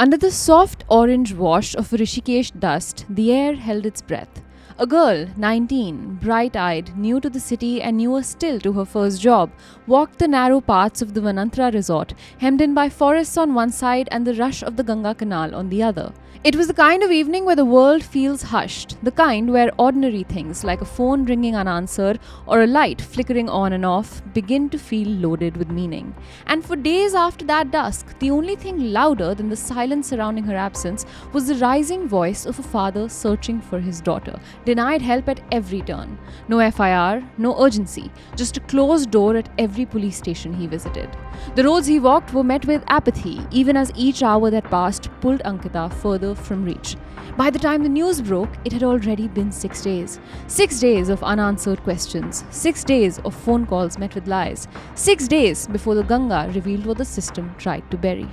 Under the soft orange wash of Rishikesh dust, the air held its breath. A girl, 19, bright-eyed, new to the city and newer still to her first job, walked the narrow paths of the Vanantra Resort, hemmed in by forests on one side and the rush of the Ganga canal on the other. It was the kind of evening where the world feels hushed, the kind where ordinary things like a phone ringing unanswered or a light flickering on and off begin to feel loaded with meaning. And for days after that dusk, the only thing louder than the silence surrounding her absence was the rising voice of a father searching for his daughter, denied help at every turn. No FIR, no urgency, just a closed door at every police station he visited. The roads he walked were met with apathy, even as each hour that passed pulled Ankita further from reach. By the time the news broke, it had already been 6 days. 6 days of unanswered questions. 6 days of phone calls met with lies. 6 days before the Ganga revealed what the system tried to bury.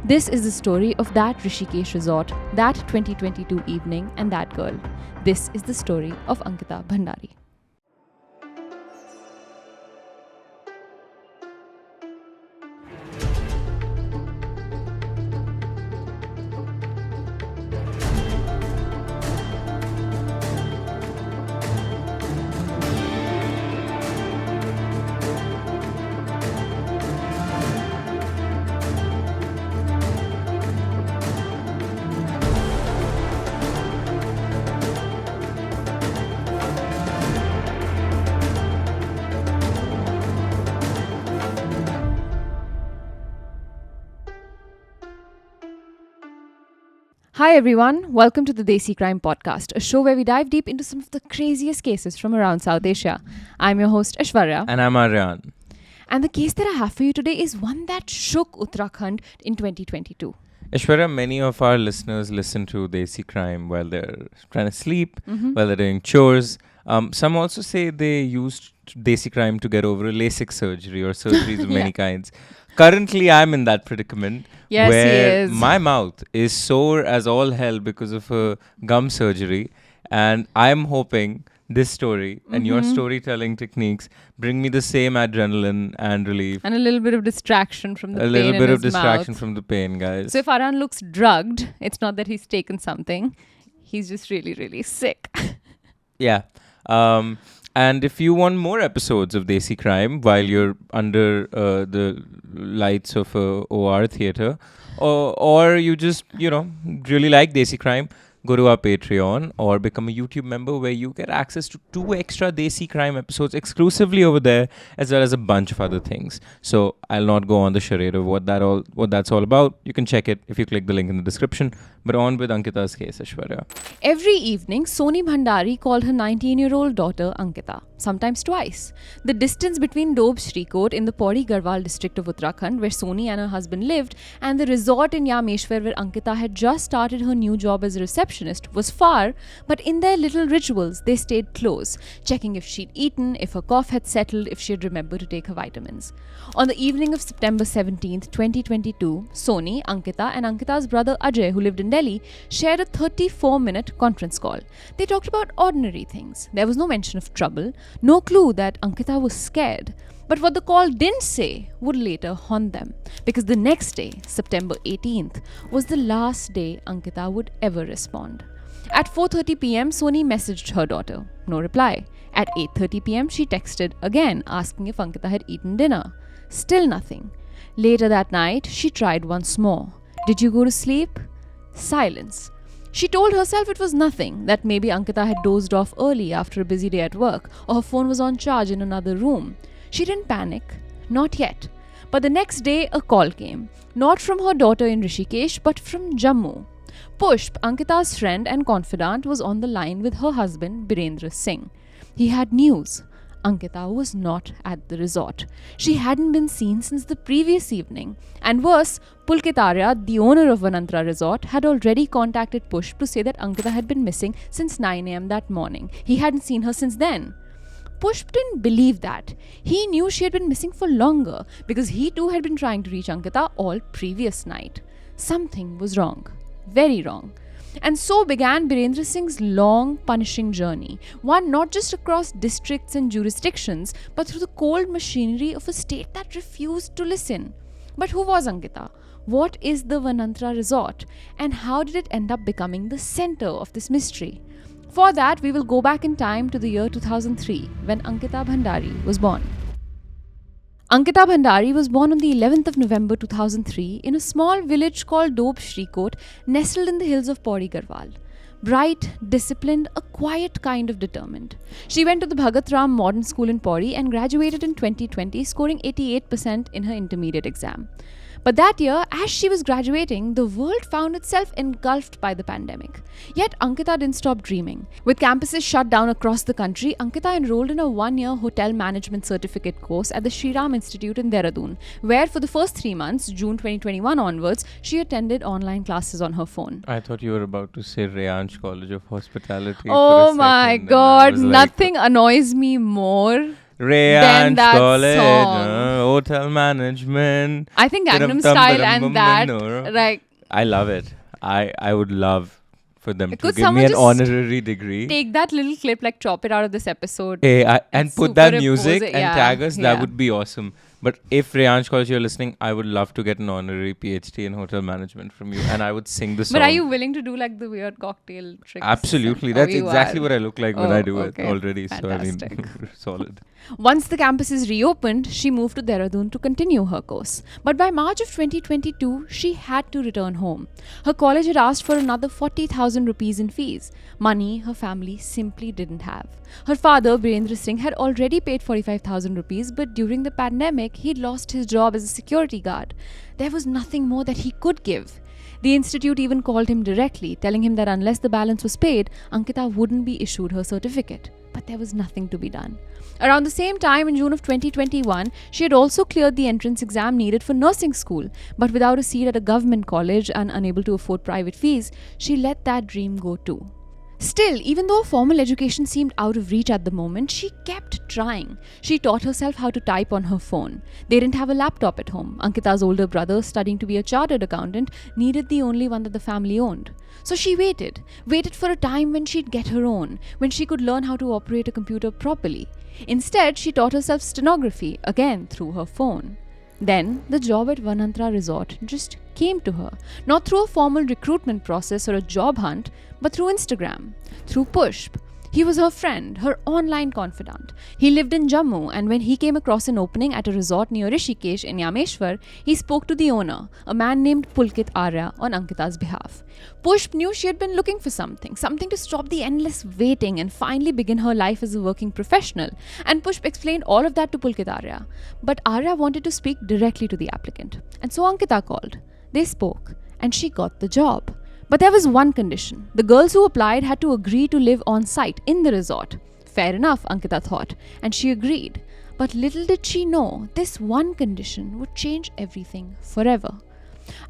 This is the story of that Rishikesh resort, that 2022 evening, and that girl. This is the story of Ankita Bhandari. Hi everyone, welcome to the Desi Crime Podcast, a show where we dive deep into some of the craziest cases from around South Asia. I'm your host Aishwarya. And I'm Aryan. And the case that I have for you today is one that shook Uttarakhand in 2022. Aishwarya, many of our listeners listen to Desi Crime while they're trying to sleep, while they're doing chores. Some also say they used Desi Crime to get over a LASIK surgery or surgeries of many kinds. Currently, I'm in that predicament where my mouth is sore as all hell because of a gum surgery. And I'm hoping this story and your storytelling techniques bring me the same adrenaline and relief. And a little bit of distraction from the pain. A little bit of distraction mouth. From the pain, guys. So if Aryan looks drugged, it's not that he's taken something. He's just really, really sick. Yeah. And if you want more episodes of Desi Crime while you're under the lights of a OR theatre, or you just, really like Desi Crime, go to our Patreon or become a YouTube member where you get access to 2 extra Desi Crime episodes exclusively over there, as well as a bunch of other things. So I'll not go on the charade of what that's all about. You can check it if you click the link in the description. But on with Ankita's case, Aishwarya. Every evening, Soni Bhandari called her 19-year-old daughter Ankita, sometimes twice. The distance between Doab Shrikot in the Pauri Garhwal district of Uttarakhand, where Soni and her husband lived, and the resort in Yameshwar where Ankita had just started her new job as a receptionist, was far, but in their little rituals, they stayed close, checking if she'd eaten, if her cough had settled, if she'd remembered to take her vitamins. On the evening of September 17th, 2022, Soni, Ankita, and Ankita's brother Ajay, who lived in Delhi, shared a 34-minute conference call. They talked about ordinary things. There was no mention of trouble, no clue that Ankita was scared. But what the call didn't say would later haunt them, because the next day, September 18th, was the last day Ankita would ever respond. At 4:30 p.m., Soni messaged her daughter. No reply. At 8:30 p.m., she texted again, asking if Ankita had eaten dinner. Still nothing. Later that night, she tried once more. Did you go to sleep? Silence. She told herself it was nothing, that maybe Ankita had dozed off early after a busy day at work, or her phone was on charge in another room. She didn't panic. Not yet. But the next day, a call came. Not from her daughter in Rishikesh, but from Jammu. Pushp, Ankita's friend and confidant, was on the line with her husband, Birendra Singh. He had news. Ankita was not at the resort. She hadn't been seen since the previous evening. And worse, Pulkit Arya, the owner of Vanantra Resort, had already contacted Pushp to say that Ankita had been missing since 9 a.m. that morning. He hadn't seen her since then. Pushp didn't believe that. He knew she had been missing for longer because he too had been trying to reach Ankita all previous night. Something was wrong. Very wrong. And so began Birendra Singh's long, punishing journey, one not just across districts and jurisdictions, but through the cold machinery of a state that refused to listen. But who was Ankita? What is the Vanantra Resort, and how did it end up becoming the center of this mystery? For that, we will go back in time to the year 2003 when Ankita Bhandari was born. Ankita Bhandari was born on the 11th of November 2003 in a small village called Dob Shrikot, nestled in the hills of Pauri Garhwal. Bright, disciplined, a quiet kind of determined. She went to the Bhagat Ram Modern School in Pauri and graduated in 2020, scoring 88% in her intermediate exam. But that year, as she was graduating, the world found itself engulfed by the pandemic. Yet Ankita didn't stop dreaming. With campuses shut down across the country, Ankita enrolled in a one-year hotel management certificate course at the Shriram Institute in Dehradun, where for the first 3 months, June 2021 onwards, she attended online classes on her phone. I thought you were about to say Rayansh College of Hospitality. Oh my god, nothing annoys me more. Rayansh that College, song. Hotel Management. I think Gangnam Style and that, like, I love it. I would love for them to could give me someone an just honorary degree. take that little clip, like chop it out of this episode. Hey, and put that superimpose music it, and yeah, tag us. That yeah. would be awesome. But if Rayansh College, you're listening, I would love to get an honorary PhD in hotel management from you, and I would sing the song. But are you willing to do like the weird cocktail tricks? Absolutely. Oh, That's you exactly are. what I look like when I do okay. it already. Fantastic. So, I mean, solid. Once the campuses reopened, she moved to Dehradun to continue her course. But by March of 2022, she had to return home. Her college had asked for another 40,000 rupees in fees, money her family simply didn't have. Her father, Birendra Singh, had already paid 45,000 rupees, but during the pandemic, he'd lost his job as a security guard. There was nothing more that he could give. The institute even called him directly, telling him that unless the balance was paid, Ankita wouldn't be issued her certificate. But there was nothing to be done. Around the same time, in June of 2021, she had also cleared the entrance exam needed for nursing school, but without a seat at a government college and unable to afford private fees, she let that dream go too. Still, even though formal education seemed out of reach at the moment, she kept trying. She taught herself how to type on her phone. They didn't have a laptop at home. Ankita's older brother, studying to be a chartered accountant, needed the only one that the family owned. So she waited for a time when she'd get her own, when she could learn how to operate a computer properly. Instead, she taught herself stenography, again through her phone. Then, the job at Vanantra Resort just came to her, not through a formal recruitment process or a job hunt, but through Instagram, through Pushp. He was her friend, her online confidant. He lived in Jammu, and when he came across an opening at a resort near Rishikesh in Yameshwar, he spoke to the owner, a man named Pulkit Arya, on Ankita's behalf. Pushp knew she had been looking for something to stop the endless waiting and finally begin her life as a working professional. And Pushp explained all of that to Pulkit Arya. But Arya wanted to speak directly to the applicant. And so Ankita called. They spoke, and she got the job. But there was one condition. The girls who applied had to agree to live on site in the resort. Fair enough, Ankita thought, and she agreed. But little did she know, this one condition would change everything forever.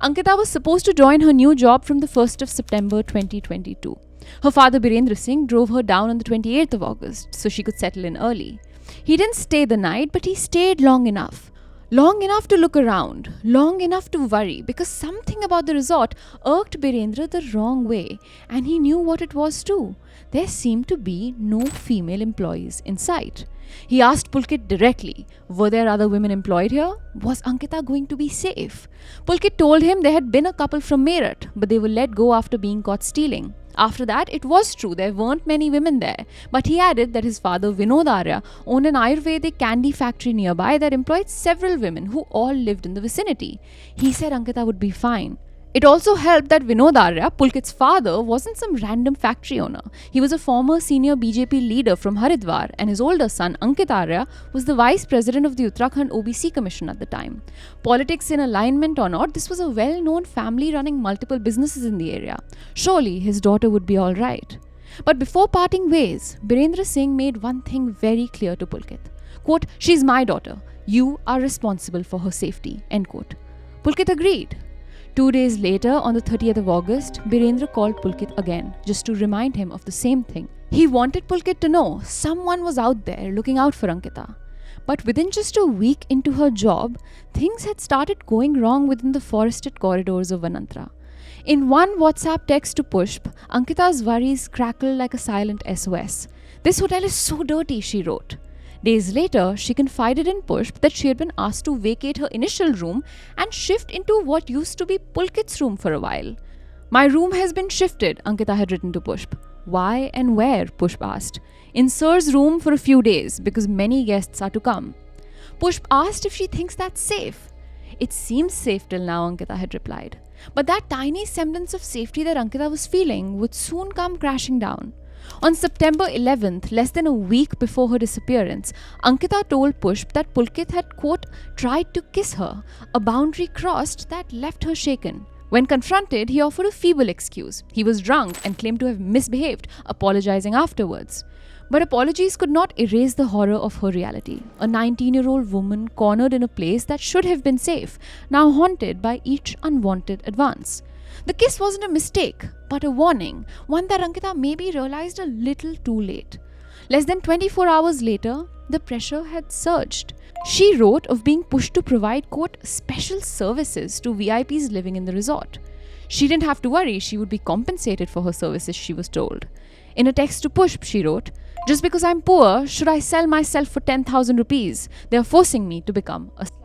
Ankita was supposed to join her new job from the 1st of September 2022. Her father Birendra Singh drove her down on the 28th of August so she could settle in early. He didn't stay the night, but he stayed long enough. Long enough to look around, long enough to worry, because something about the resort irked Birendra the wrong way, and he knew what it was too. There seemed to be no female employees in sight. He asked Pulkit directly, were there other women employed here? Was Ankita going to be safe? Pulkit told him there had been a couple from Meerut, but they were let go after being caught stealing. After that, it was true there weren't many women there, but he added that his father Vinod Arya owned an Ayurvedic candy factory nearby that employed several women who all lived in the vicinity. He said Ankita would be fine. It also helped that Vinod Arya, Pulkit's father, wasn't some random factory owner. He was a former senior BJP leader from Haridwar, and his older son, Ankit Arya, was the vice president of the Uttarakhand OBC Commission at the time. Politics in alignment or not, this was a well-known family running multiple businesses in the area. Surely his daughter would be all right. But before parting ways, Birendra Singh made one thing very clear to Pulkit. Quote, "She's my daughter. You are responsible for her safety." End quote. Pulkit agreed. 2 days later, on the 30th of August, Birendra called Pulkit again, just to remind him of the same thing. He wanted Pulkit to know someone was out there looking out for Ankita. But within just a week into her job, things had started going wrong within the forested corridors of Vanantra. In one WhatsApp text to Pushp, Ankita's worries crackled like a silent SOS. "This hotel is so dirty," she wrote. Days later, she confided in Pushp that she had been asked to vacate her initial room and shift into what used to be Pulkit's room for a while. "My room has been shifted," Ankita had written to Pushp. "Why and where?" Pushp asked. "In Sir's room for a few days, because many guests are to come." Pushp asked if she thinks that's safe. "It seems safe till now," Ankita had replied. But that tiny semblance of safety that Ankita was feeling would soon come crashing down. On September 11th, less than a week before her disappearance, Ankita told Pushp that Pulkit had, quote, tried to kiss her, a boundary crossed that left her shaken. When confronted, he offered a feeble excuse. He was drunk and claimed to have misbehaved, apologizing afterwards. But apologies could not erase the horror of her reality. A 19-year-old woman cornered in a place that should have been safe, now haunted by each unwanted advance. The kiss wasn't a mistake, but a warning, one that Ankita maybe realized a little too late. Less than 24 hours later, the pressure had surged. She wrote of being pushed to provide, quote, special services to VIPs living in the resort. She didn't have to worry, she would be compensated for her services, she was told. In a text to Pushp, she wrote, "Just because I'm poor, should I sell myself for 10,000 rupees? They are forcing me to become a slut."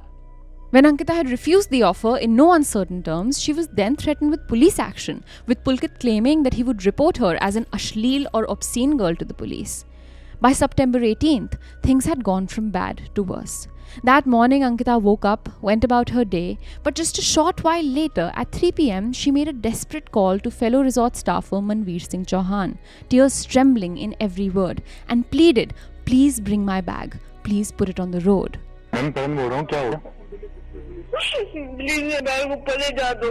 When Ankita had refused the offer in no uncertain terms, she was then threatened with police action, with Pulkit claiming that he would report her as an ashleel or obscene girl to the police. By September 18th, things had gone from bad to worse. That morning, Ankita woke up, went about her day, but just a short while later, at 3 p.m., she made a desperate call to fellow resort staffer Manveer Singh Chauhan, tears trembling in every word, and pleaded, "Please bring my bag. Please put it on the road." Please ये bag ऊपर ले जा दो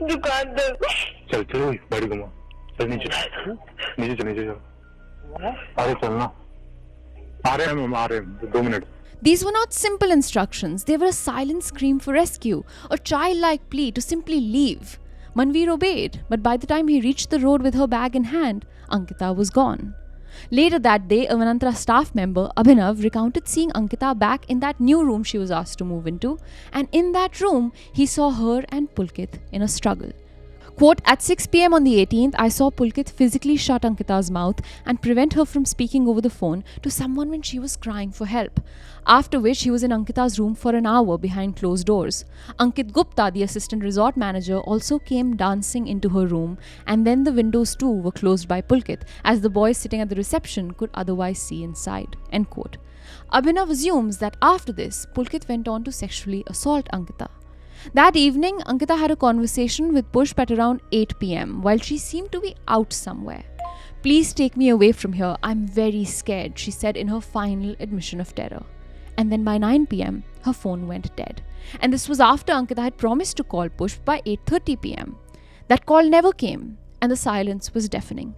दुकान तक। चल चलो गाड़ी घुमा चल नीचे नीचे चल नीचे चल अरे चलना आ रहे हैं 2 minute. These were not simple instructions. They were a silent scream for rescue, a childlike plea to simply leave. Manveer obeyed, but by the time he reached the road with her bag in hand, Ankita was gone. Later that day, a Vanantra staff member, Abhinav, recounted seeing Ankita back in that new room she was asked to move into, and in that room, he saw her and Pulkit in a struggle. Quote, "At 6 p.m. on the 18th, I saw Pulkit physically shut Ankita's mouth and prevent her from speaking over the phone to someone when she was crying for help. After which, he was in Ankita's room for an hour behind closed doors. Ankit Gupta, the assistant resort manager, also came dancing into her room, and then the windows too were closed by Pulkit, as the boys sitting at the reception could otherwise see inside." End quote. Abhinav assumes that after this, Pulkit went on to sexually assault Ankita. That evening, Ankita had a conversation with Pushp at around 8 p.m. while she seemed to be out somewhere. "Please take me away from here. I'm very scared," she said in her final admission of terror. And then by 9 p.m., her phone went dead. And this was after Ankita had promised to call Pushp by 8:30 p.m. That call never came, and the silence was deafening.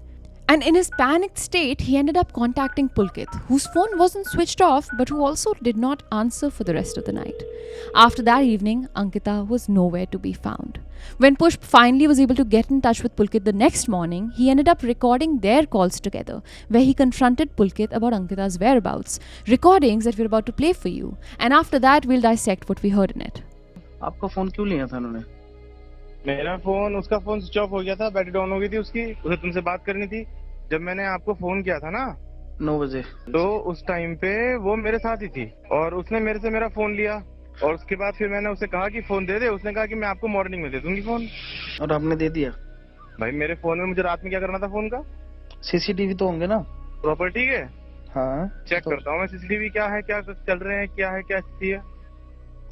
And in his panicked state, he ended up contacting Pulkit, whose phone wasn't switched off, but who also did not answer for the rest of the night. After that evening, Ankita was nowhere to be found. When Pushp finally was able to get in touch with Pulkit the next morning, he ended up recording their calls together, where he confronted Pulkit about Ankita's whereabouts, recordings that we're about to play for you. And after that, we'll dissect what we heard in it. आपका phone क्यों लिया था उन्होंने? मेरा phone, उसका phone switch off हो गया था, बैटरी डाउन हो गई थी उसकी, उसे तुमसे बात करनी थी। जब मैंने आपको फोन किया था ना 9 बजे, तो उस टाइम पे वो मेरे साथ ही थी और उसने मेरे से मेरा फोन लिया और उसके बाद फिर मैंने उसे कहा कि फोन दे दे। उसने कहा कि मैं आपको मॉर्निंग में दे दूंगी फोन, और आपने दे दिया? भाई मेरे फोन में मुझे रात में क्या करना था फोन का? सीसीटीवी तो होंगे ना प्रॉपर्टी के? हाँ, चेक तो करता हूँ मैं सीसीटीवी क्या है, क्या चल रहे हैं, क्या है, क्या स्थिति है।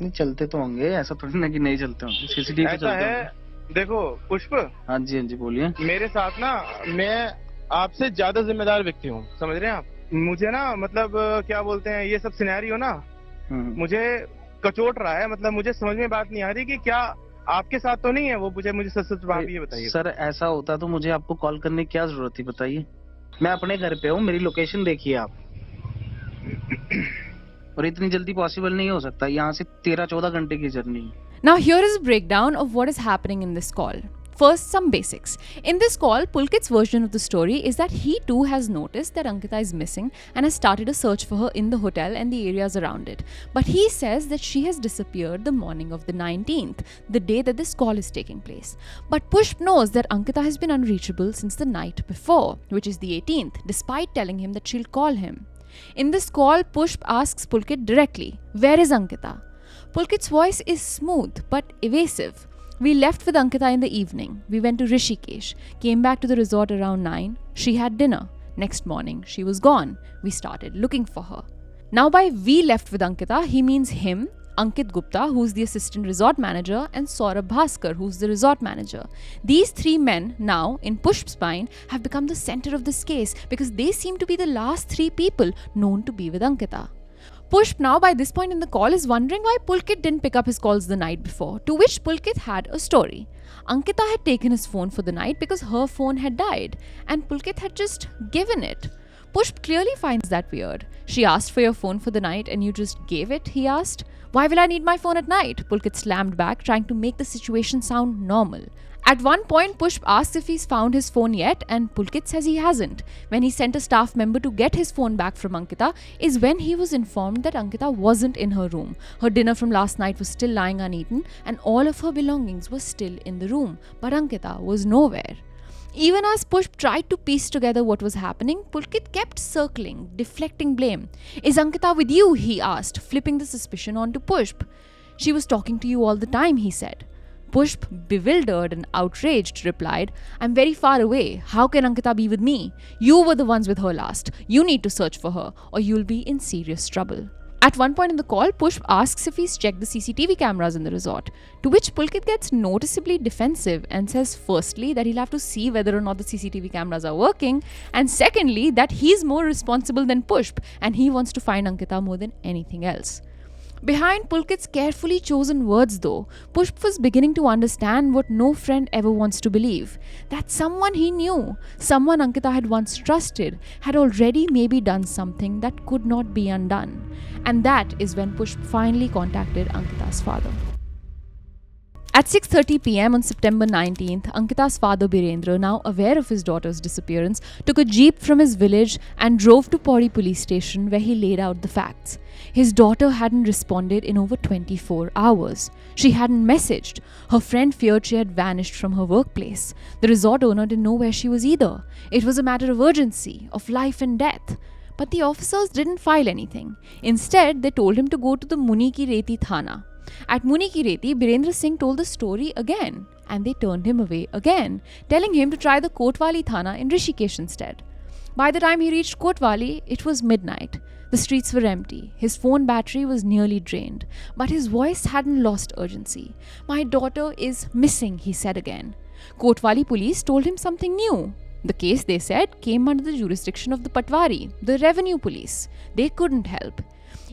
नहीं चलते तो होंगे, ऐसा थोड़ी ना कि नहीं चलते होंगे, सीसीटीवी ऐसा है। देखो पुष्प, हाँ जी बोलिए। मेरे साथ ना, मैं आपसे ज्यादा जिम्मेदार व्यक्ति हूँ, समझ रहे हैं आप? मुझे ना मतलब क्या बोलते हैं, ये सब सिनेरियो ना मुझे कचोट रहा है। मतलब मुझे समझ में बात नहीं आ रही कि क्या आपके साथ तो नहीं है वो। मुझे सच सच बात ये बताइए। सर ऐसा होता तो मुझे आपको कॉल करने की क्या जरूरत थी, बताइए। मैं अपने घर पे हूँ, मेरी लोकेशन देखिए आप। और इतनी जल्दी पॉसिबल नहीं हो सकता, यहाँ से 13-14 घंटे की जर्नी है। Now here is a breakdown of what is happening in this call. First, some basics. In this call, Pulkit's version of the story is that he too has noticed that Ankita is missing and has started a search for her in the hotel and the areas around it. But he says that she has disappeared the morning of the 19th, the day that this call is taking place. But Pushp knows that Ankita has been unreachable since the night before, which is the 18th, despite telling him that she'll call him. In this call, Pushp asks Pulkit directly, "Where is Ankita?" Pulkit's voice is smooth but evasive. "We left with Ankita in the evening. We went to Rishikesh, came back to the resort around 9. She had dinner. Next morning, she was gone. We started looking for her." Now, by "we left with Ankita," he means him, Ankit Gupta, who's the assistant resort manager, and Saurabh Bhaskar, who's the resort manager. These three men now, in Pushp's mind, have become the center of this case because they seem to be the last three people known to be with Ankita. Pushp now, by this point in the call, is wondering why Pulkit didn't pick up his calls the night before, to which Pulkit had a story. Ankita had taken his phone for the night because her phone had died, and Pulkit had just given it. Pushp clearly finds that weird. "She asked for your phone for the night and you just gave it?" he asked. "Why will I need my phone at night?" Pulkit slammed back, trying to make the situation sound normal. At one point, Pushp asks if he's found his phone yet, and Pulkit says he hasn't. When he sent a staff member to get his phone back from Ankita is when he was informed that Ankita wasn't in her room. Her dinner from last night was still lying uneaten, and all of her belongings were still in the room, but Ankita was nowhere. Even as Pushp tried to piece together what was happening, Pulkit kept circling, deflecting blame. "Is Ankita with you?" he asked, flipping the suspicion onto Pushp. "She was talking to you all the time," he said. Pushp, bewildered and outraged, replied, "I'm very far away. How can Ankita be with me? You were the ones with her last. You need to search for her, or you'll be in serious trouble." At one point in the call, Pushp asks if he's checked the CCTV cameras in the resort, to which Pulkit gets noticeably defensive and says firstly that he'll have to see whether or not the CCTV cameras are working, and secondly that he's more responsible than Pushp and he wants to find Ankita more than anything else. Behind Pulkit's carefully chosen words though, Pushp was beginning to understand what no friend ever wants to believe, that someone he knew, someone Ankita had once trusted, had already maybe done something that could not be undone. And that is when Pushp finally contacted Ankita's father. At 6:30 p.m. on September 19th, Ankita's father Birendra, now aware of his daughter's disappearance, took a jeep from his village and drove to Pauri police station where he laid out the facts. His daughter hadn't responded in over 24 hours. She hadn't messaged. Her friend feared she had vanished from her workplace. The resort owner didn't know where she was either. It was a matter of urgency, of life and death. But the officers didn't file anything. Instead, they told him to go to the Muniki Reti Thana. At Muniki Reti, Birendra Singh told the story again, and they turned him away again, telling him to try the Kotwali Thana in Rishikesh instead. By the time he reached Kotwali, it was midnight. The streets were empty. His phone battery was nearly drained, but his voice hadn't lost urgency. "My daughter is missing," he said again. Kotwali police told him something new. The case, they said, came under the jurisdiction of the Patwari, the revenue police. They couldn't help.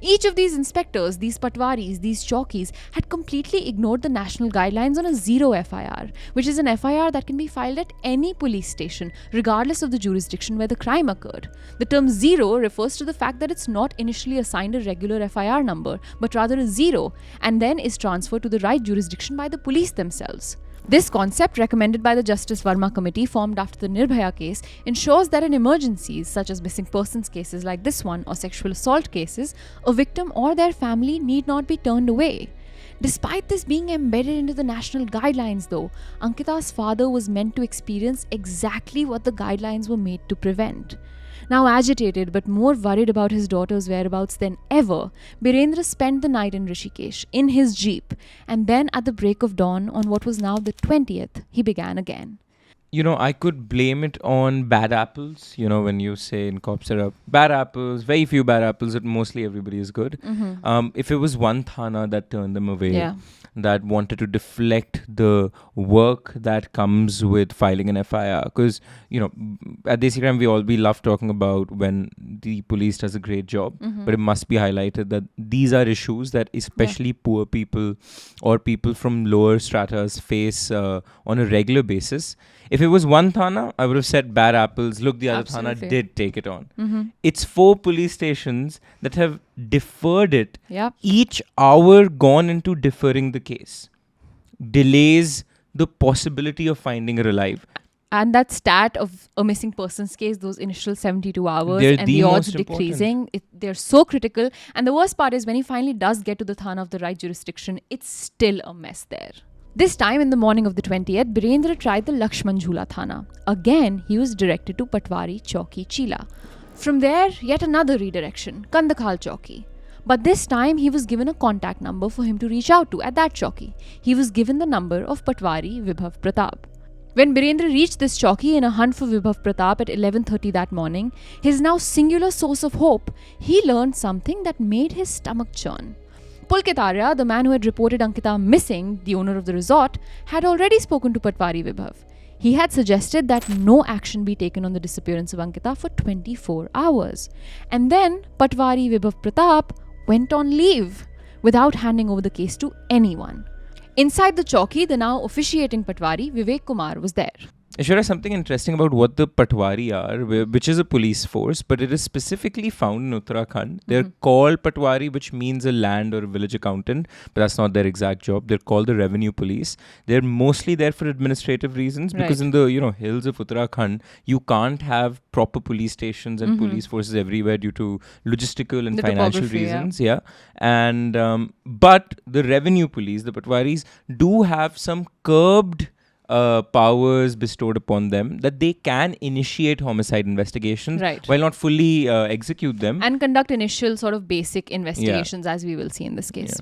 Each of these inspectors, these patwaris, these chowkis, had completely ignored the national guidelines on a zero FIR, which is an FIR that can be filed at any police station, regardless of the jurisdiction where the crime occurred. The term zero refers to the fact that it's not initially assigned a regular FIR number, but rather a zero, and then is transferred to the right jurisdiction by the police themselves. This concept, recommended by the Justice Verma Committee formed after the Nirbhaya case, ensures that in emergencies such as missing persons cases like this one or sexual assault cases, a victim or their family need not be turned away. Despite this being embedded into the national guidelines though, Ankita's father was meant to experience exactly what the guidelines were made to prevent. Now agitated but more worried about his daughter's whereabouts than ever, Birendra spent the night in Rishikesh, in his jeep, and then at the break of dawn on what was now the 20th, he began again. I could blame it on bad apples. When you say in cop syrup, bad apples, very few bad apples, but mostly everybody is good. Mm-hmm. If it was one thana that turned them away, that wanted to deflect the work that comes with filing an FIR. Because, at Desi Crime, we love talking about when the police does a great job, but it must be highlighted that these are issues that especially poor people or people from lower stratas face on a regular basis. If it was one thana, I would have said bad apples. Look, the other thana did take it on. Mm-hmm. It's 4 police stations that have deferred it. Yep. Each hour gone into deferring the case delays the possibility of finding her alive. And that stat of a missing persons case, those initial 72 hours They're and the the odds most decreasing, they're so critical. And the worst part is when he finally does get to the thana of the right jurisdiction, it's still a mess there. This time in the morning of the 20th, Birendra tried the Lakshman Jhula Thana. Again, he was directed to Patwari Chowki Chila. From there, yet another redirection, Kandakhal Chowki. But this time he was given a contact number for him to reach out to at that chowki. He was given the number of Patwari Vibhav Pratap. When Birendra reached this chowki in a hunt for Vibhav Pratap at 11:30 that morning, his now singular source of hope, he learned something that made his stomach churn. Pulkit Arya, the man who had reported Ankita missing, the owner of the resort, had already spoken to Patwari Vibhav. He had suggested that no action be taken on the disappearance of Ankita for 24 hours. And then Patwari Vibhav Pratap went on leave without handing over the case to anyone. Inside the chowki, the now officiating Patwari, Vivek Kumar, was there. Ishwara, something interesting about what the Patwari are, which is a police force, but it is specifically found in Uttarakhand. They're called Patwari, which means a land or a village accountant, but that's not their exact job. They're called the revenue police. They're mostly there for administrative reasons because in the hills of Uttarakhand, you can't have proper police stations and police forces everywhere due to logistical and financial reasons. Yeah. And but the revenue police, the Patwaris, do have some curbed powers bestowed upon them that they can initiate homicide investigations while not fully execute them. And conduct initial sort of basic investigations as we will see in this case.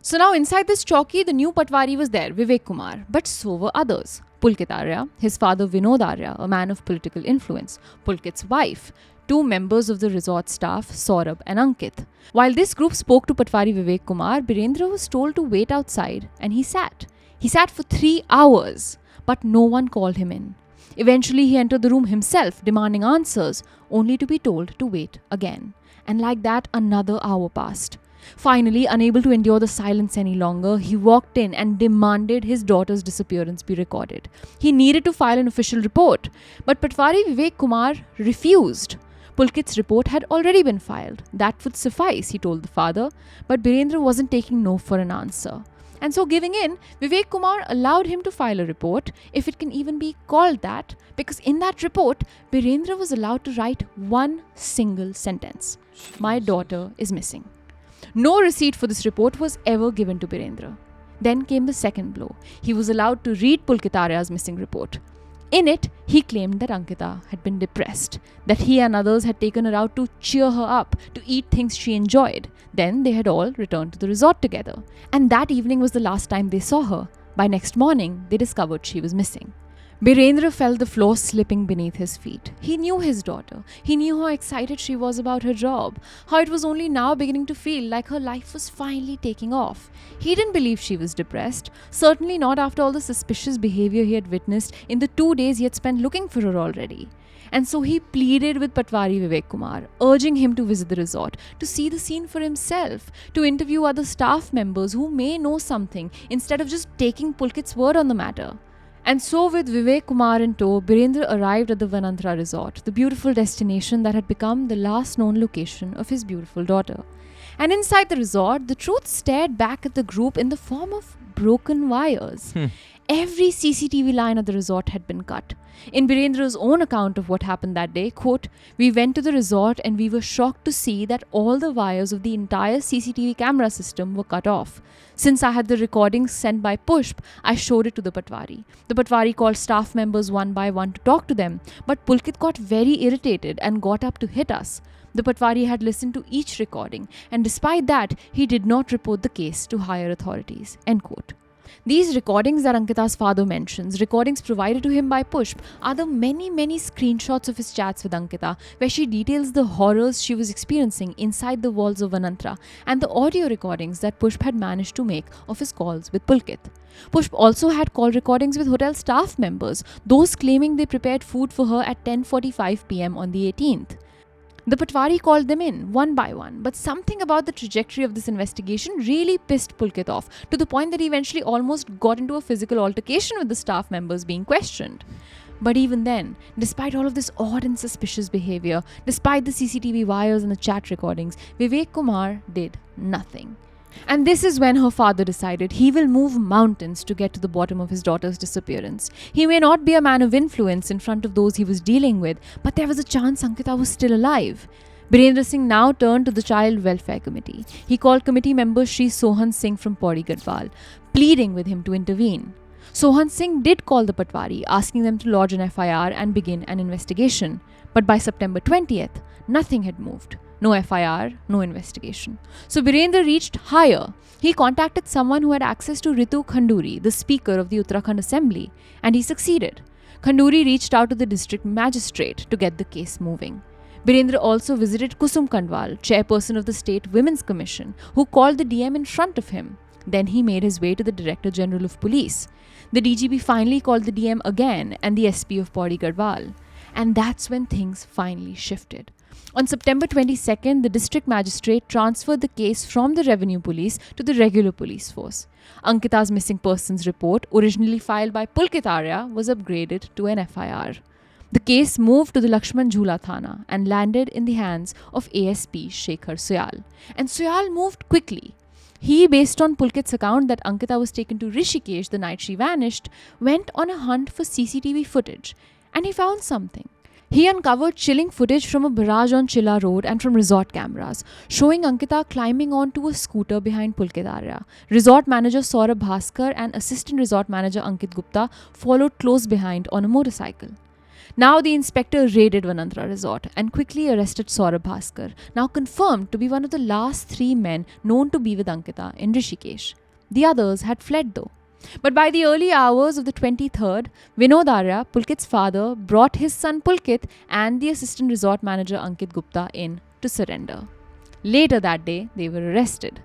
So now inside this chowki, the new Patwari was there, Vivek Kumar, but so were others. Pulkit Arya, his father Vinod Arya, a man of political influence, Pulkit's wife, 2 members of the resort staff, Saurabh and Ankit. While this group spoke to Patwari Vivek Kumar, Birendra was told to wait outside and he sat. He sat for 3 hours. But no one called him in. Eventually, he entered the room himself, demanding answers, only to be told to wait again. And like that, another hour passed. Finally, unable to endure the silence any longer, he walked in and demanded his daughter's disappearance be recorded. He needed to file an official report, but Patwari Vivek Kumar refused. Pulkit's report had already been filed. That would suffice, he told the father, but Birendra wasn't taking no for an answer. And so giving in, Vivek Kumar allowed him to file a report, if it can even be called that, because in that report, Birendra was allowed to write one single sentence. My daughter is missing. No receipt for this report was ever given to Birendra. Then came the second blow. He was allowed to read Pulkit Arya's missing report. In it, he claimed that Ankita had been depressed, that he and others had taken her out to cheer her up, to eat things she enjoyed. Then they had all returned to the resort together. And that evening was the last time they saw her. By next morning, they discovered she was missing. Birendra felt the floor slipping beneath his feet. He knew his daughter. He knew how excited she was about her job, how it was only now beginning to feel like her life was finally taking off. He didn't believe she was depressed, certainly not after all the suspicious behavior he had witnessed in the 2 days he had spent looking for her already. And so he pleaded with Patwari Vivek Kumar, urging him to visit the resort, to see the scene for himself, to interview other staff members who may know something instead of just taking Pulkit's word on the matter. And so with Vivek Kumar in tow, Birendra arrived at the Vanantra Resort, the beautiful destination that had become the last known location of his beautiful daughter. And inside the resort, the truth stared back at the group in the form of broken wires. Every CCTV line at the resort had been cut. In Birendra's own account of what happened that day, quote, "We went to the resort and we were shocked to see that all the wires of the entire CCTV camera system were cut off. Since I had the recordings sent by Pushp, I showed it to the Patwari. The Patwari called staff members one by one to talk to them, but Pulkit got very irritated and got up to hit us. The Patwari had listened to each recording, and despite that, he did not report the case to higher authorities." End quote. These recordings that Ankita's father mentions, recordings provided to him by Pushp, are the many screenshots of his chats with Ankita, where she details the horrors she was experiencing inside the walls of Vanantra, and the audio recordings that Pushp had managed to make of his calls with Pulkit. Pushp also had call recordings with hotel staff members, those claiming they prepared food for her at 10:45 p.m. on the 18th. The Patwari called them in, one by one, but something about the trajectory of this investigation really pissed Pulkit off, to the point that he eventually almost got into a physical altercation with the staff members being questioned. But even then, despite all of this odd and suspicious behavior, despite the CCTV wires and the chat recordings, Vivek Kumar did nothing. And this is when her father decided he will move mountains to get to the bottom of his daughter's disappearance. He may not be a man of influence in front of those he was dealing with, but there was a chance Ankita was still alive. Birendra Singh now turned to the Child Welfare Committee. He called committee member Shri Sohan Singh from Pauri Garhwal, pleading with him to intervene. Sohan Singh did call the Patwari, asking them to lodge an FIR and begin an investigation. But by September 20th, nothing had moved. No FIR, no investigation. So Birendra reached higher. He contacted someone who had access to Ritu Khanduri, the Speaker of the Uttarakhand Assembly, and he succeeded. Khanduri reached out to the district magistrate to get the case moving. Birendra also visited Kusum Kandwal, chairperson of the State Women's Commission, who called the DM in front of him. Then he made his way to the Director General of Police. The DGP finally called the DM again and the SP of Pauri Garhwal. And that's when things finally shifted. On September 22nd, the district magistrate transferred the case from the revenue police to the regular police force. Ankita's missing persons report, originally filed by Pulkit Arya, was upgraded to an FIR. The case moved to the Lakshman Jhula Thana and landed in the hands of ASP Shekhar Soyal. And Soyal moved quickly. He, based on Pulkit's account that Ankita was taken to Rishikesh the night she vanished, went on a hunt for CCTV footage. And he found something. He uncovered chilling footage from a barrage on Chilla Road and from resort cameras, showing Ankita climbing onto a scooter behind Pulkit Arya. Resort manager Saurabh Bhaskar and assistant resort manager Ankit Gupta followed close behind on a motorcycle. Now the inspector raided Vanantra Resort and quickly arrested Saurabh Bhaskar, now confirmed to be one of the last 3 men known to be with Ankita in Rishikesh. The others had fled though. But by the early hours of the 23rd, Vinod Arya, Pulkit's father, brought his son Pulkit and the assistant resort manager Ankit Gupta in to surrender. Later that day, they were arrested.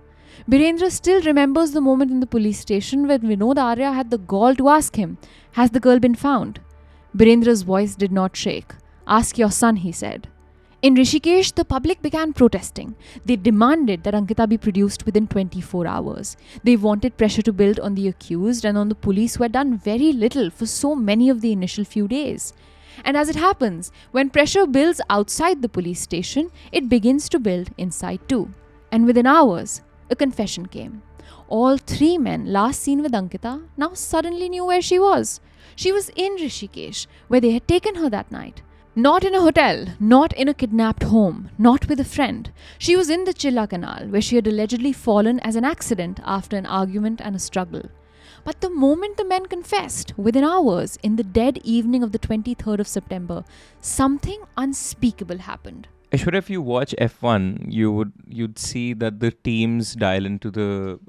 Birendra still remembers the moment in the police station when Vinod Arya had the gall to ask him, "Has the girl been found?" Birendra's voice did not shake. "Ask your son," he said. In Rishikesh, the public began protesting. They demanded that Ankita be produced within 24 hours. They wanted pressure to build on the accused and on the police who had done very little for so many of the initial few days. And as it happens, when pressure builds outside the police station, it begins to build inside too. And within hours, a confession came. All 3 men last seen with Ankita now suddenly knew where she was. She was in Rishikesh, where they had taken her that night. Not in a hotel, not in a kidnapped home, not with a friend. She was in the Chilla Canal, where she had allegedly fallen as an accident after an argument and a struggle. But the moment the men confessed, within hours, in the dead evening of the 23rd of September, something unspeakable happened. Aishwarya, if you watch F1, you'd see that the teams dial into the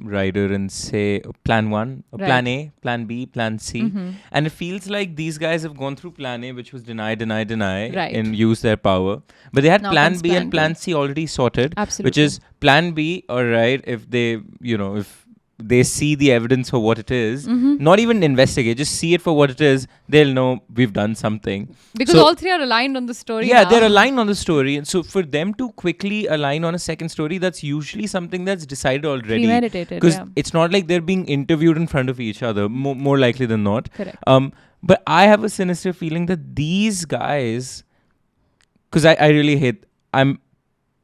rider and say plan 1, plan A, plan B, plan C. And it feels like these guys have gone through plan A, which was deny, and use their power. But they had plan B and plan C already sorted. Absolutely. Which is plan B, alright, if they, if they see the evidence for what it is, not even investigate, just see it for what it is, they'll know we've done something. Because all 3 are aligned on the story. Yeah, now. they're aligned on the story. And so for them to quickly align on a second story, that's usually something that's decided already. Premeditated, because it's not like they're being interviewed in front of each other, more likely than not. Correct. But I have a sinister feeling that these guys, because I really I'm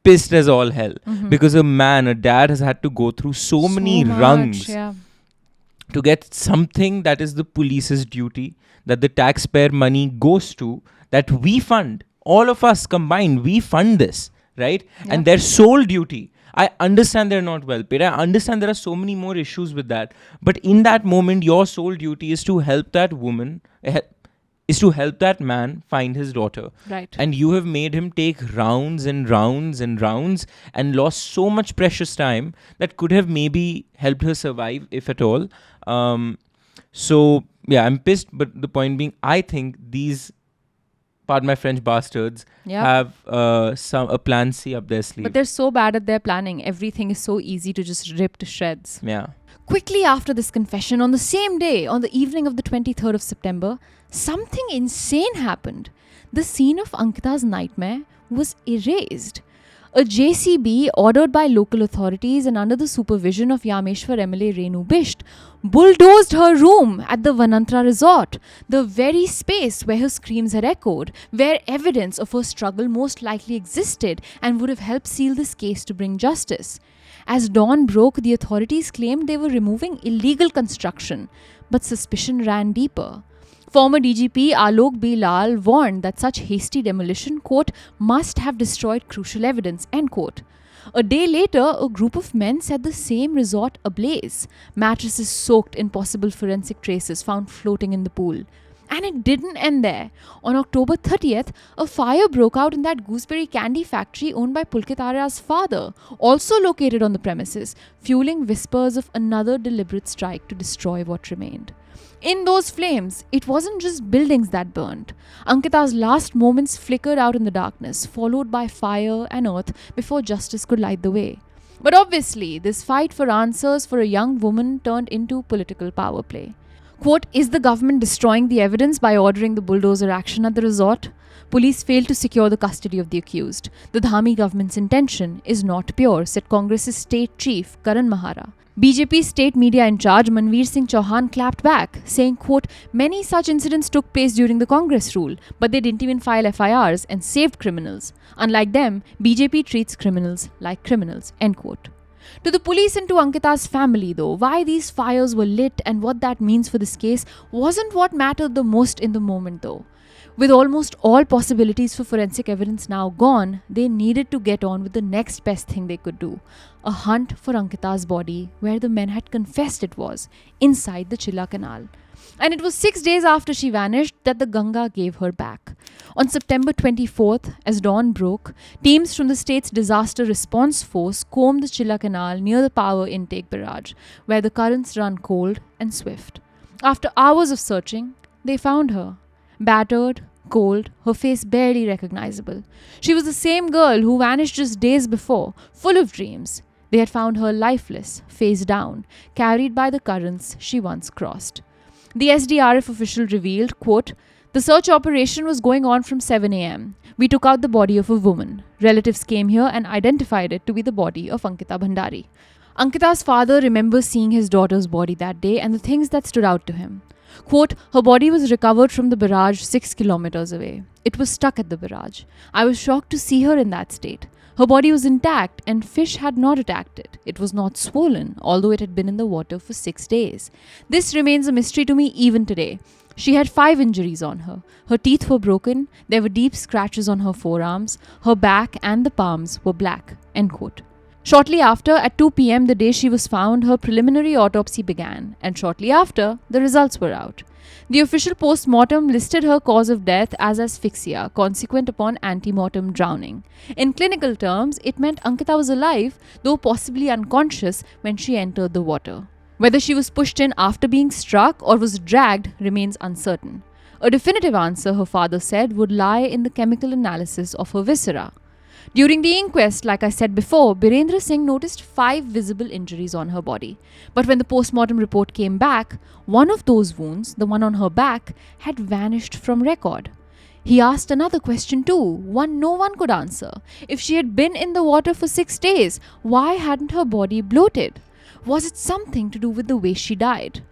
pissed as all hell because a dad has had to go through so many rungs to get something that is the police's duty, that the taxpayer money goes to, that we fund, all of us combined, we fund this, right? Yeah. And their sole duty, I understand they're not well paid, I understand there are so many more issues with that, but in that moment your sole duty is to help that woman, is to help that man find his daughter. Right. And you have made him take rounds and rounds and rounds and lost so much precious time that could have maybe helped her survive, if at all. So, yeah, I'm pissed. But the point being, I think these, pardon my French, bastards have a plan C up their sleeve. But they're so bad at their planning. Everything is so easy to just rip to shreds. Yeah. Quickly after this confession, on the same day, on the evening of the 23rd of September, something insane happened. The scene of Ankita's nightmare was erased. A JCB ordered by local authorities and under the supervision of Yameshwar MLA Renu Bisht bulldozed her room at the Vanantra Resort, the very space where her screams had echoed, where evidence of her struggle most likely existed and would have helped seal this case to bring justice. As dawn broke, the authorities claimed they were removing illegal construction, but suspicion ran deeper. Former DGP Alok B. Lal warned that such hasty demolition, quote, must have destroyed crucial evidence, end quote. A day later, a group of men set the same resort ablaze. Mattresses soaked in possible forensic traces found floating in the pool. And it didn't end there. On October 30th, a fire broke out in that gooseberry candy factory owned by Pulkit Arya's father, also located on the premises, fueling whispers of another deliberate strike to destroy what remained. In those flames, it wasn't just buildings that burned. Ankita's last moments flickered out in the darkness, followed by fire and earth before justice could light the way. But obviously, this fight for answers for a young woman turned into political power play. Quote, is the government destroying the evidence by ordering the bulldozer action at the resort? Police failed to secure the custody of the accused. The Dhami government's intention is not pure, said Congress's state chief, Karan Mahara. BJP's state media in charge, Manveer Singh Chauhan, clapped back, saying, quote, many such incidents took place during the Congress rule, but they didn't even file FIRs and saved criminals. Unlike them, BJP treats criminals like criminals, end quote. To the police and to Ankita's family, though, why these fires were lit and what that means for this case wasn't what mattered the most in the moment, though. With almost all possibilities for forensic evidence now gone, they needed to get on with the next best thing they could do. A hunt for Ankita's body, where the men had confessed it was, inside the Chilla Canal. And it was 6 days after she vanished that the Ganga gave her back. On September 24th, as dawn broke, teams from the state's disaster response force combed the Chilla Canal near the power intake barrage, where the currents run cold and swift. After hours of searching, they found her. Battered, cold, her face barely recognizable. She was the same girl who vanished just days before, full of dreams. They had found her lifeless, face down, carried by the currents she once crossed. The SDRF official revealed, quote, the search operation was going on from 7 a.m. We took out the body of a woman. Relatives came here and identified it to be the body of Ankita Bhandari. Ankita's father remembers seeing his daughter's body that day and the things that stood out to him. Quote, her body was recovered from the barrage 6 kilometers away. It was stuck at the barrage. I was shocked to see her in that state. Her body was intact and fish had not attacked it. It was not swollen, although it had been in the water for 6 days. This remains a mystery to me even today. She had 5 injuries on her. Her teeth were broken. There were deep scratches on her forearms. Her back and the palms were black. End quote. Shortly after, at 2 p.m. the day she was found, her preliminary autopsy began, and shortly after, the results were out. The official post-mortem listed her cause of death as asphyxia, consequent upon antemortem drowning. In clinical terms, it meant Ankita was alive, though possibly unconscious when she entered the water. Whether she was pushed in after being struck or was dragged remains uncertain. A definitive answer, her father said, would lie in the chemical analysis of her viscera. During the inquest, like I said before, Birendra Singh noticed 5 visible injuries on her body. But when the post-mortem report came back, one of those wounds, the one on her back, had vanished from record. He asked another question too, one no one could answer. If she had been in the water for 6 days, why hadn't her body bloated? Was it something to do with the way she died?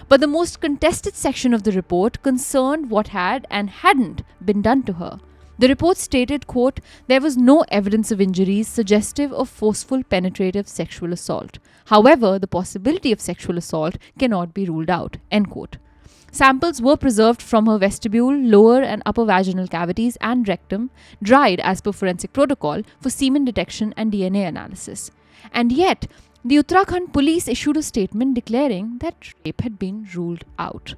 But the most contested section of the report concerned what had and hadn't been done to her. The report stated, quote, there was no evidence of injuries suggestive of forceful penetrative sexual assault. However, the possibility of sexual assault cannot be ruled out, end quote. Samples were preserved from her vestibule, lower and upper vaginal cavities and rectum, dried as per forensic protocol for semen detection and DNA analysis. And yet, the Uttarakhand police issued a statement declaring that rape had been ruled out.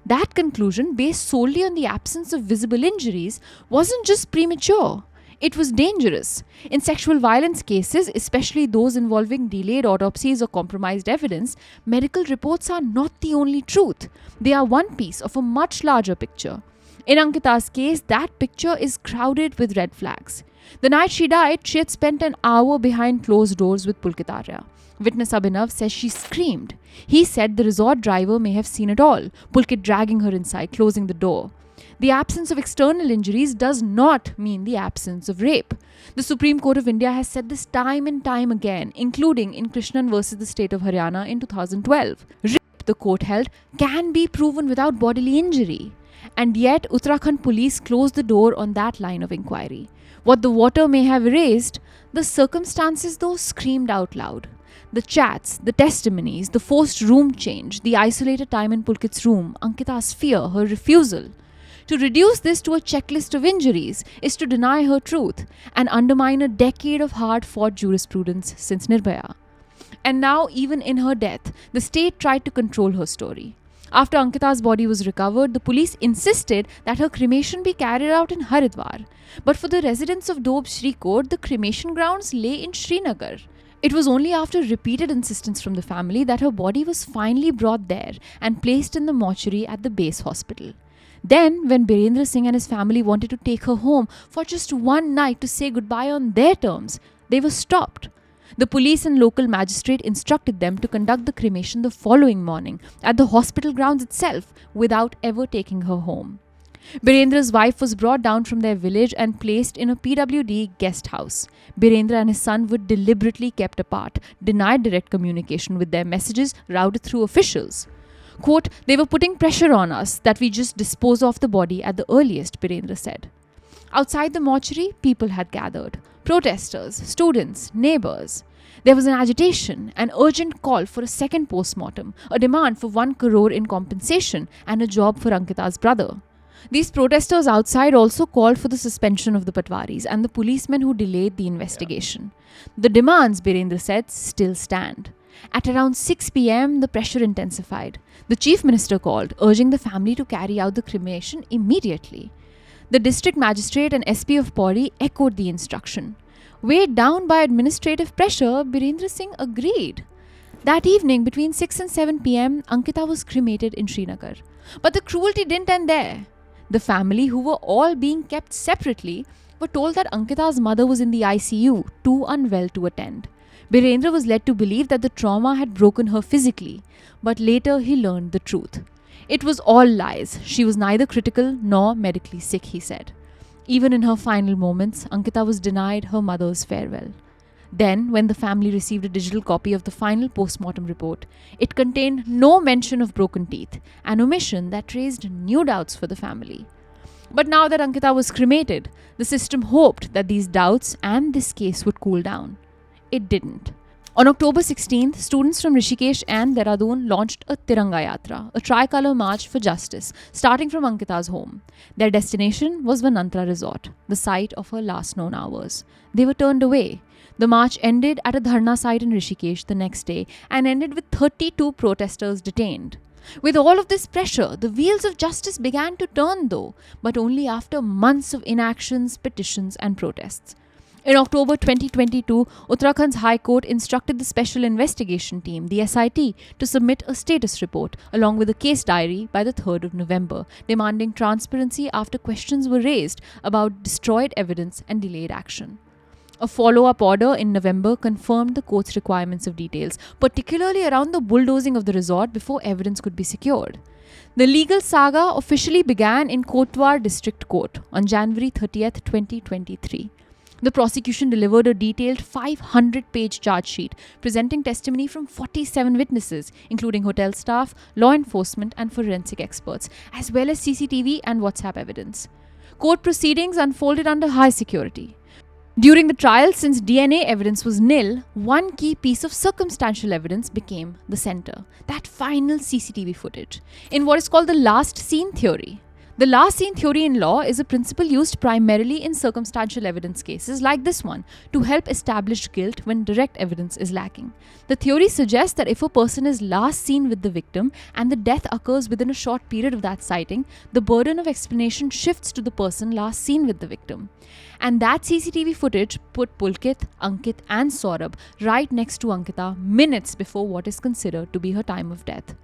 That conclusion, based solely on the absence of visible injuries, wasn't just premature. It was dangerous. In sexual violence cases, especially those involving delayed autopsies or compromised evidence, medical reports are not the only truth. They are one piece of a much larger picture. In Ankita's case, that picture is crowded with red flags. The night she died, she had spent an hour behind closed doors with Pulkit Arya. Witness Abhinav says she screamed. He said the resort driver may have seen it all, Pulkit dragging her inside, closing the door. The absence of external injuries does not mean the absence of rape. The Supreme Court of India has said this time and time again, including in Krishnan versus the state of Haryana in 2012. Rape, the court held, can be proven without bodily injury. And yet, Uttarakhand police closed the door on that line of inquiry. What the water may have erased, the circumstances though screamed out loud. The chats, the testimonies, the forced room change, the isolated time in Pulkit's room, Ankita's fear, her refusal. To reduce this to a checklist of injuries is to deny her truth and undermine a decade of hard-fought jurisprudence since Nirbhaya. And now, even in her death, the state tried to control her story. After Ankita's body was recovered, the police insisted that her cremation be carried out in Haridwar. But for the residents of Doab Shrikot, the cremation grounds lay in Srinagar. It was only after repeated insistence from the family that her body was finally brought there and placed in the mortuary at the base hospital. Then, when Birendra Singh and his family wanted to take her home for just one night to say goodbye on their terms, they were stopped. The police and local magistrate instructed them to conduct the cremation the following morning at the hospital grounds itself without ever taking her home. Birendra's wife was brought down from their village and placed in a PWD guest house. Birendra and his son were deliberately kept apart, denied direct communication with their messages routed through officials. Quote, "They were putting pressure on us that we just dispose of the body at the earliest," Birendra said. Outside the mortuary, people had gathered. Protesters, students, neighbours. There was an agitation, an urgent call for a second post-mortem, a demand for 1 crore in compensation and a job for Ankita's brother. These protesters outside also called for the suspension of the Patwaris and the policemen who delayed the investigation. The demands, Birendra said, still stand. At around 6 p.m., the pressure intensified. The chief minister called, urging the family to carry out the cremation immediately. The district magistrate and SP of Pauri echoed the instruction. Weighed down by administrative pressure, Birendra Singh agreed. That evening, between 6 and 7 p.m., Ankita was cremated in Srinagar. But the cruelty didn't end there. The family, who were all being kept separately, were told that Ankita's mother was in the ICU, too unwell to attend. Birendra was led to believe that the trauma had broken her physically, but later he learned the truth. It was all lies. She was neither critical nor medically sick, he said. Even in her final moments, Ankita was denied her mother's farewell. Then, when the family received a digital copy of the final post-mortem report, it contained no mention of broken teeth, an omission that raised new doubts for the family. But now that Ankita was cremated, the system hoped that these doubts and this case would cool down. It didn't. On October 16th, students from Rishikesh and Dehradun launched a Tiranga Yatra, a tricolour march for justice, starting from Ankita's home. Their destination was Vanantra Resort, the site of her last known hours. They were turned away. The march ended at a dharna site in Rishikesh the next day and ended with 32 protesters detained. With all of this pressure, the wheels of justice began to turn though, but only after months of inactions, petitions and protests. In October 2022, Uttarakhand's High Court instructed the Special Investigation Team, the SIT, to submit a status report along with a case diary by the 3rd of November, demanding transparency after questions were raised about destroyed evidence and delayed action. A follow-up order in November confirmed the court's requirements of details, particularly around the bulldozing of the resort before evidence could be secured. The legal saga officially began in Kotwar District Court on January 30th, 2023. The prosecution delivered a detailed 500-page charge sheet presenting testimony from 47 witnesses, including hotel staff, law enforcement and forensic experts, as well as CCTV and WhatsApp evidence. Court proceedings unfolded under high security. During the trial, since DNA evidence was nil, one key piece of circumstantial evidence became the center, that final CCTV footage, in what is called the last scene theory. The last scene theory in law is a principle used primarily in circumstantial evidence cases like this one to help establish guilt when direct evidence is lacking. The theory suggests that if a person is last seen with the victim and the death occurs within a short period of that sighting, the burden of explanation shifts to the person last seen with the victim. And that CCTV footage put Pulkit, Ankit and Saurabh right next to Ankita minutes before what is considered to be her time of death.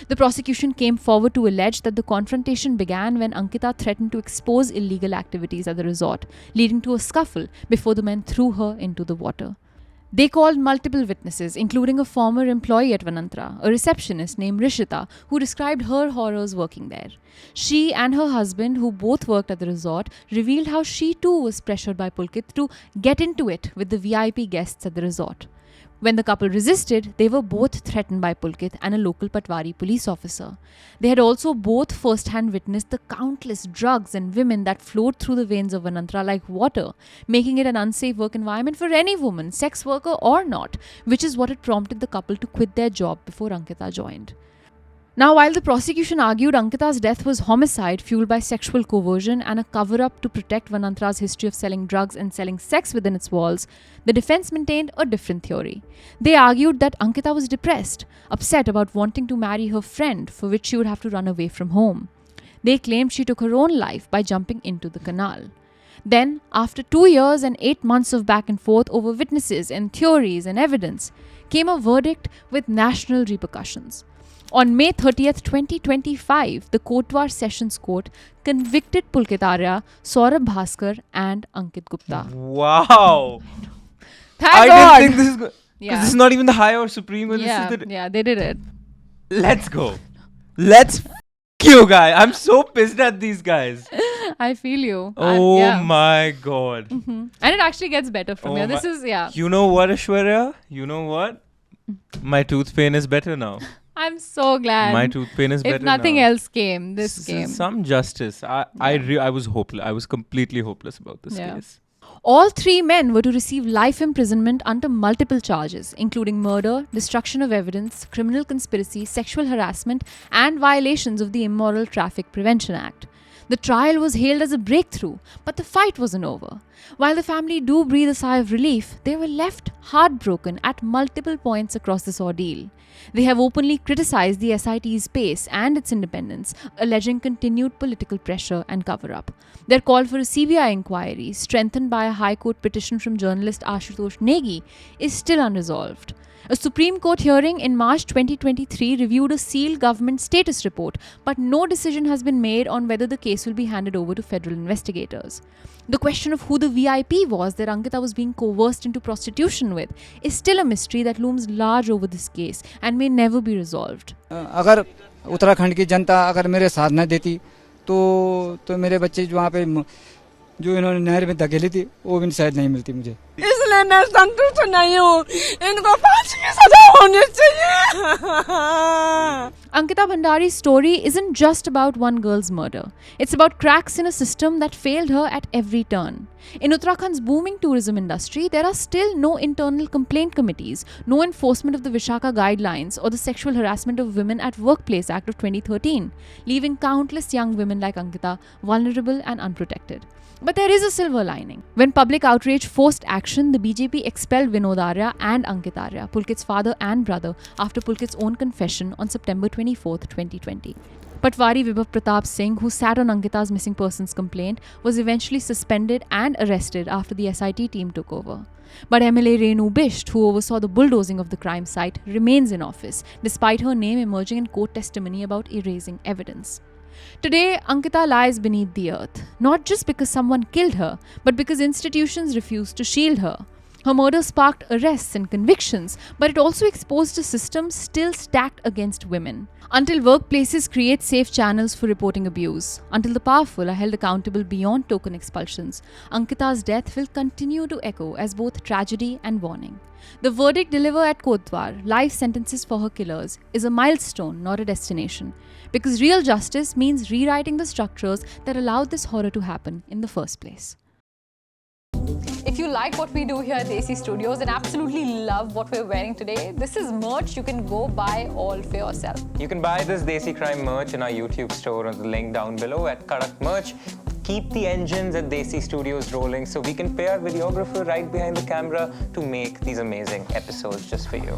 The prosecution came forward to allege that the confrontation began when Ankita threatened to expose illegal activities at the resort, leading to a scuffle before the men threw her into the water. They called multiple witnesses, including a former employee at Vanantra, a receptionist named Rishita, who described her horrors working there. She and her husband, who both worked at the resort, revealed how she too was pressured by Pulkit to get into it with the VIP guests at the resort. When the couple resisted, they were both threatened by Pulkit and a local Patwari police officer. They had also both first-hand witnessed the countless drugs and women that flowed through the veins of Vanantra like water, making it an unsafe work environment for any woman, sex worker or not, which is what had prompted the couple to quit their job before Ankita joined. Now, while the prosecution argued Ankita's death was homicide fueled by sexual coercion and a cover-up to protect Vanantra's history of selling drugs and selling sex within its walls, the defense maintained a different theory. They argued that Ankita was depressed, upset about wanting to marry her friend, for which she would have to run away from home. They claimed she took her own life by jumping into the canal. Then, after 2 years and 8 months of back and forth over witnesses and theories and evidence, came a verdict with national repercussions. On May 30th, 2025, the Kotwar Sessions Court convicted Pulkit Arya, Saurabh Bhaskar and Ankit Gupta. Wow. Thank I God! didn't think this is good. Yeah. This is not even the high or supreme. This Yeah, is the yeah, they did it. Let's go. Let's you guys. I'm so pissed at these guys. I feel you. Oh Yeah. my God. And it actually gets better from Oh here. This my- is, yeah. You know what, Aishwarya? You know what? My tooth pain is better now. I'm so glad. My tooth pain is better If nothing now. else came, this came. Some justice. I was hopeless. I was completely hopeless about this Yeah. case. All 3 men were to receive life imprisonment under multiple charges, including murder, destruction of evidence, criminal conspiracy, sexual harassment, and violations of the Immoral Traffic Prevention Act. The trial was hailed as a breakthrough, but the fight wasn't over. While the family do breathe a sigh of relief, they were left heartbroken at multiple points across this ordeal. They have openly criticized the SIT's pace and its independence, alleging continued political pressure and cover-up. Their call for a CBI inquiry, strengthened by a High Court petition from journalist Ashutosh Negi, is still unresolved. A Supreme Court hearing in March 2023 reviewed a sealed government status report, but no decision has been made on whether the case will be handed over to federal investigators. The question of who the VIP was that Ankita was being coerced into prostitution with is still a mystery that looms large over this case and may never be resolved. अगर उत्तराखंड की जनता अगर मेरे साथ न देती तो मेरे बच्चे जो वहाँ पे जो इन्होंने नहर में धकेली थी वो भी शायद नहीं मिलती मुझे. इसलिए मैं संतुष्ट नहीं हूँ. इनको फांसी की सजा होनी चाहिए. Ankita Bhandari's story isn't just about one girl's murder. It's about cracks in a system that failed her at every turn. In Uttarakhand's booming tourism industry, there are still no internal complaint committees, no enforcement of the Vishaka guidelines or the Sexual Harassment of Women at Workplace Act of 2013, leaving countless young women like Ankita vulnerable and unprotected. But there is a silver lining. When public outrage forced action, the BJP expelled Vinod Arya and Ankit Arya, Pulkit's father and brother, after Pulkit's own confession on September 24, 2020. Patwari Vibhav Pratap Singh, who sat on Ankita's missing persons complaint, was eventually suspended and arrested after the SIT team took over. But MLA Renu Bisht, who oversaw the bulldozing of the crime site, remains in office, despite her name emerging in court testimony about erasing evidence. Today, Ankita lies beneath the earth, not just because someone killed her, but because institutions refused to shield her. Her murder sparked arrests and convictions, but it also exposed a system still stacked against women. Until workplaces create safe channels for reporting abuse, until the powerful are held accountable beyond token expulsions, Ankita's death will continue to echo as both tragedy and warning. The verdict delivered at Kotwar, life sentences for her killers, is a milestone, not a destination. Because real justice means rewriting the structures that allowed this horror to happen in the first place. If you like what we do here at Desi Studios and absolutely love what we're wearing today, this is merch you can go buy all for yourself. You can buy this Desi Crime merch in our YouTube store on the link down below at Kadak Merch. Keep the engines at Desi Studios rolling so we can pay our videographer right behind the camera to make these amazing episodes just for you.